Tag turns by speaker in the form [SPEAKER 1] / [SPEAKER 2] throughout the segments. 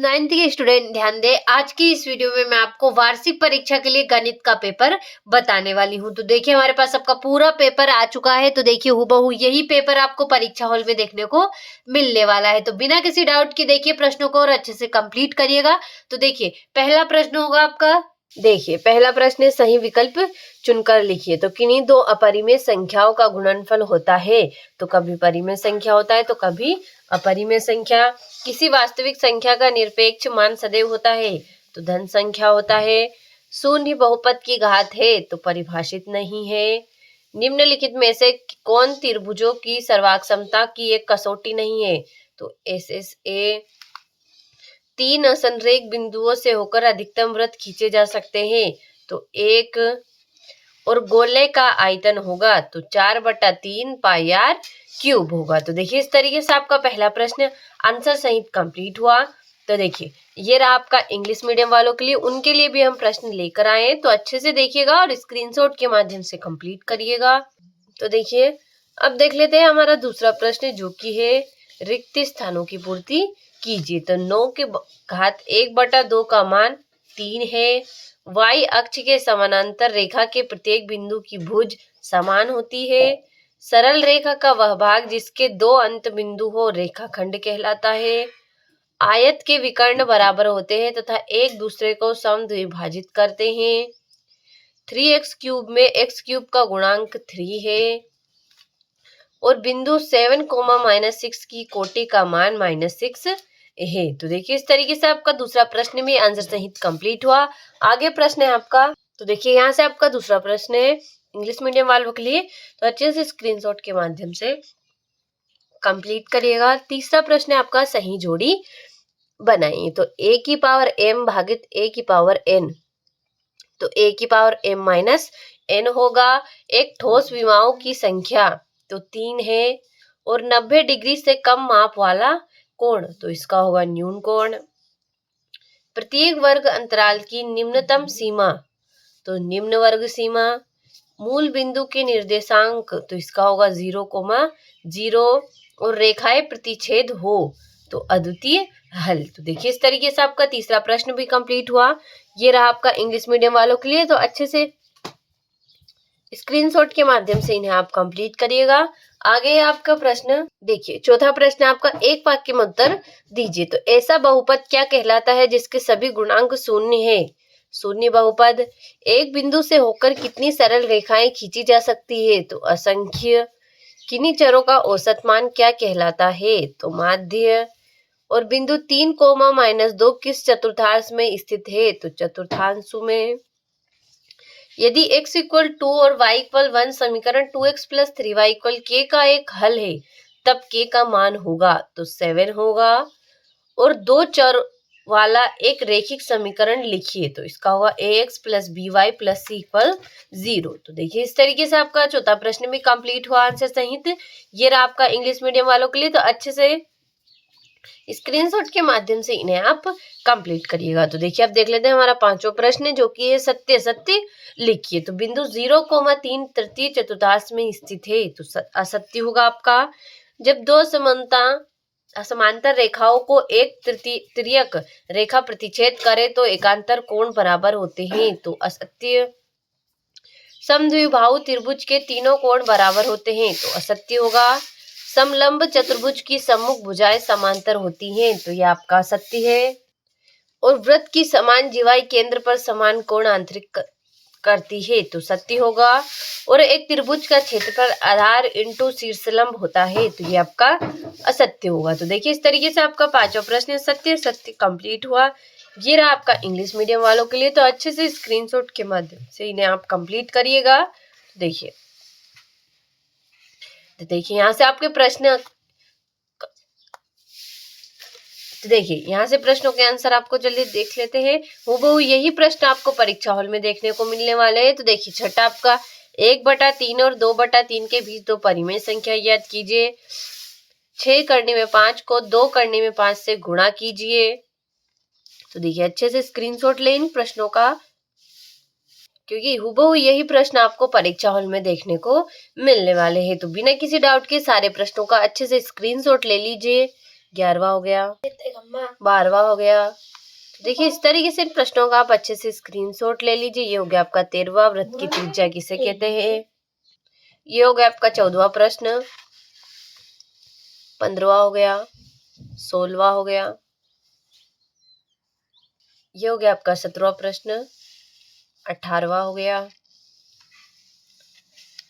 [SPEAKER 1] 9th के student ध्यान दें। आज की इस वीडियो में मैं आपको वार्षिक परीक्षा के लिए गणित का पेपर बताने वाली हूं। तो देखिए हमारे पास आपका पूरा पेपर आ चुका है। तो देखिए हूबहू यही पेपर आपको परीक्षा हॉल में देखने को मिलने वाला है। तो बिना किसी डाउट के देखिए प्रश्नों को और अच्छे से कंप्लीट करिएगा। तो देखिए पहला प्रश्न होगा आपका। देखिए पहला प्रश्न है, सही विकल्प चुनकर लिखिए। तो किन्हीं दो अपरिमेय संख्याओं का गुणनफल होता है। तो कभी परिमेय संख्या होता है तो कभी अपरिमेय संख्या। किसी वास्तविक संख्या का निरपेक्ष मान सदैव होता है तो धन संख्या होता है। शून्य बहुपद की घात है तो परिभाषित नहीं है। निम्नलिखित में से कौन त्रिभुजों की सर्वाक्षमता की एक कसौटी नहीं है। तो SSA। तीन असंरेख बिंदुओं से होकर अधिकतम वृत्त खींचे जा सकते हैं तो एक। और गोले का आयतन होगा तो 4/3 पाई आर क्यूब होगा। तो देखिए इस तरीके से आपका पहला प्रश्न आंसर सहित कंप्लीट हुआ। तो देखिए ये रहा आपका इंग्लिश मीडियम वालों के लिए, उनके लिए भी हम प्रश्न लेकर आए हैं। तो अच्छे से देखिएगा और स्क्रीनशॉट के माध्यम से कंप्लीट करिएगा। तो देखिए अब देख लेते हैं हमारा दूसरा प्रश्न, जो कि है रिक्त स्थानों की पूर्ति कीजिए। तो 9 के घात 1/2 का मान 3 है। y अक्ष के समानांतर रेखा के प्रत्येक बिंदु की भुज समान होती है। सरल रेखा का वह भाग जिसके दो अंत बिंदु हो रेखाखंड कहलाता है। आयत के विकर्ण बराबर होते हैं तथा एक दूसरे को समद्विभाजित करते हैं। 3x³ में x³ का गुणांक 3 है। और बिंदु 7, -6 की कोटि का मान -6 है। तो देखिए इस तरीके से आपका दूसरा प्रश्न भी आंसर सहित कंप्लीट हुआ। आगे प्रश्न है आपका। तो देखिए यहाँ से आपका दूसरा प्रश्न है इंग्लिश मीडियम वालों के लिए। तो अच्छे से स्क्रीनशॉट के माध्यम से कंप्लीट करिएगा। तीसरा प्रश्न है आपका, सही जोड़ी बनाइए। तो a⁻m भागित a⁻n। तो a⁻m - n होगा। एक ठोस विमाओं की संख्या तो 3 है। और 90 डिग्री से कम माप वाला कोण तो इसका होगा न्यून कोण। प्रत्येक वर्ग अंतराल की निम्नतम सीमा तो निम्न वर्ग सीमा। मूल बिंदु के निर्देशांक तो इसका होगा 0,0। और रेखाएं प्रतिच्छेद हो तो अद्वितीय हल। तो देखिए इस तरीके से आपका तीसरा प्रश्न भी कंप्लीट हुआ। ये रहा आपका इंग्लिश मीडियम वालों के लिए। तो अच्छे से स्क्रीनशॉट के माध्यम से इन्हें आप कंप्लीट करिएगा। आगे आपका प्रश्न देखिए, चौथा प्रश्न आपका, एक वाक्य में उत्तर दीजिए। तो ऐसा बहुपद क्या कहलाता है जिसके सभी गुणांक शून्य है। शून्य बहुपद। एक बिंदु से होकर कितनी सरल रेखाएं खींची जा सकती है। तो असंख्य। किन्हीं चरों का औसत मान क्या कहलाता है। तो माध्य। और बिंदु 3, -2 किस चतुर्थांश में स्थित है। तो चतुर्थांशु में। यदि x = 2 और y = 1 समीकरण 2x + 3y = k का एक हल है तब k का मान होगा तो 7 होगा। और दो चर वाला एक रैखिक समीकरण लिखिए। तो इसका होगा ax + by + c = 0। तो देखिए इस तरीके से आपका चौथा प्रश्न भी कंप्लीट हुआ आंसर सहित। ये रहा आपका इंग्लिश मीडियम वालों के लिए। तो अच्छे से स्क्रीनशॉट के माध्यम से इन्हें आप कंप्लीट करिएगा। तो देखिए अब देख लेते हैं हमारा पांचवा प्रश्न, जो कि है सत्य असत्य लिखिए। तो बिंदु 0,3 तृतीय चतुर्थांश में स्थित है तो असत्य होगा आपका। जब दो समांतर रेखाओं को एक तिर्यक रेखा प्रतिच्छेद करे तो एकांतर कोण बराबर होते हैं तो असत्य। समद्विबाहु त्रिभुज के तीनों कोण बराबर होते हैं तो असत्य होगा। समलंब चतुर्भुज की सम्मुख भुजाएं समांतर होती हैं तो यह आपका सत्य है। और वृत्त की समान जिवाई केंद्र पर समान कोण आंतरिक करती है तो सत्य होगा। और एक त्रिभुज का क्षेत्रफल आधार इंटू शीर्षलंब होता है तो ये आपका असत्य होगा। तो देखिए इस तरीके से आपका पांचवा प्रश्न सत्य सत्य कंप्लीट हुआ। ये रहा आपका इंग्लिश मीडियम वालों के लिए। तो अच्छे से स्क्रीनशॉट के माध्यम से इन्हें आप कंप्लीट करिएगा। देखिए तो देखिए यहाँ से आपके प्रश्न, तो देखिए यहाँ से प्रश्नों के आंसर आपको जल्दी देख लेते हैं। हूबहू यही प्रश्न आपको परीक्षा हॉल में देखने को मिलने वाले हैं। तो देखिए छठा आपका, 1/3 और 2/3 के बीच दो परिमेय संख्या याद कीजिए। 6 करने में 5 को 2 करने में 5 से गुणा कीजिए। तो देखिए अच्छे से स्क्रीनशॉट लें इन प्रश्नों का, क्योंकि हूबहू यही प्रश्न आपको परीक्षा हॉल में देखने को मिलने वाले हैं। तो बिना किसी डाउट के सारे प्रश्नों का अच्छे से स्क्रीनशॉट ले लीजिए। 11वां हो गया, 12वां हो गया। देखिए इस तरीके से इन प्रश्नों का आप अच्छे से स्क्रीनशॉट ले लीजिए। ये हो गया आपका 13वां, वृत्त की त्रिज्या किसे कहते हैं। ये हो गया आपका 14वां प्रश्न, 15वां हो गया, 16वां हो गया। ये हो गया आपका 17वां प्रश्न, 18वां हो गया।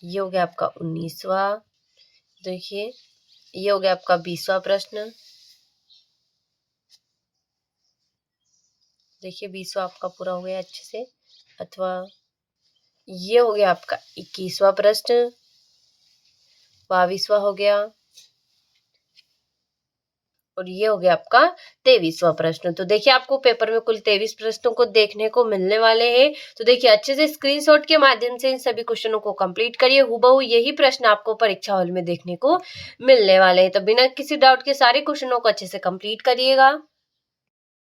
[SPEAKER 1] ये हो गया आपका 19वां। देखिए ये हो गया आपका 20वां प्रश्न। देखिए 20वां आपका पूरा हो गया अच्छे से। अथवा ये हो गया आपका 21वां प्रश्न, 22वां हो गया और ये हो गया आपका 23वां प्रश्न। तो देखिए आपको पेपर में कुल 23 प्रश्नों को देखने को मिलने वाले हैं। तो देखिए अच्छे से स्क्रीनशॉट के माध्यम से इन सभी क्वेश्चनों को कंप्लीट करिए। हूबहू यही प्रश्न आपको परीक्षा हॉल में देखने को मिलने वाले हैं। तो बिना किसी डाउट के सारे क्वेश्चनों को अच्छे से कंप्लीट करिएगा।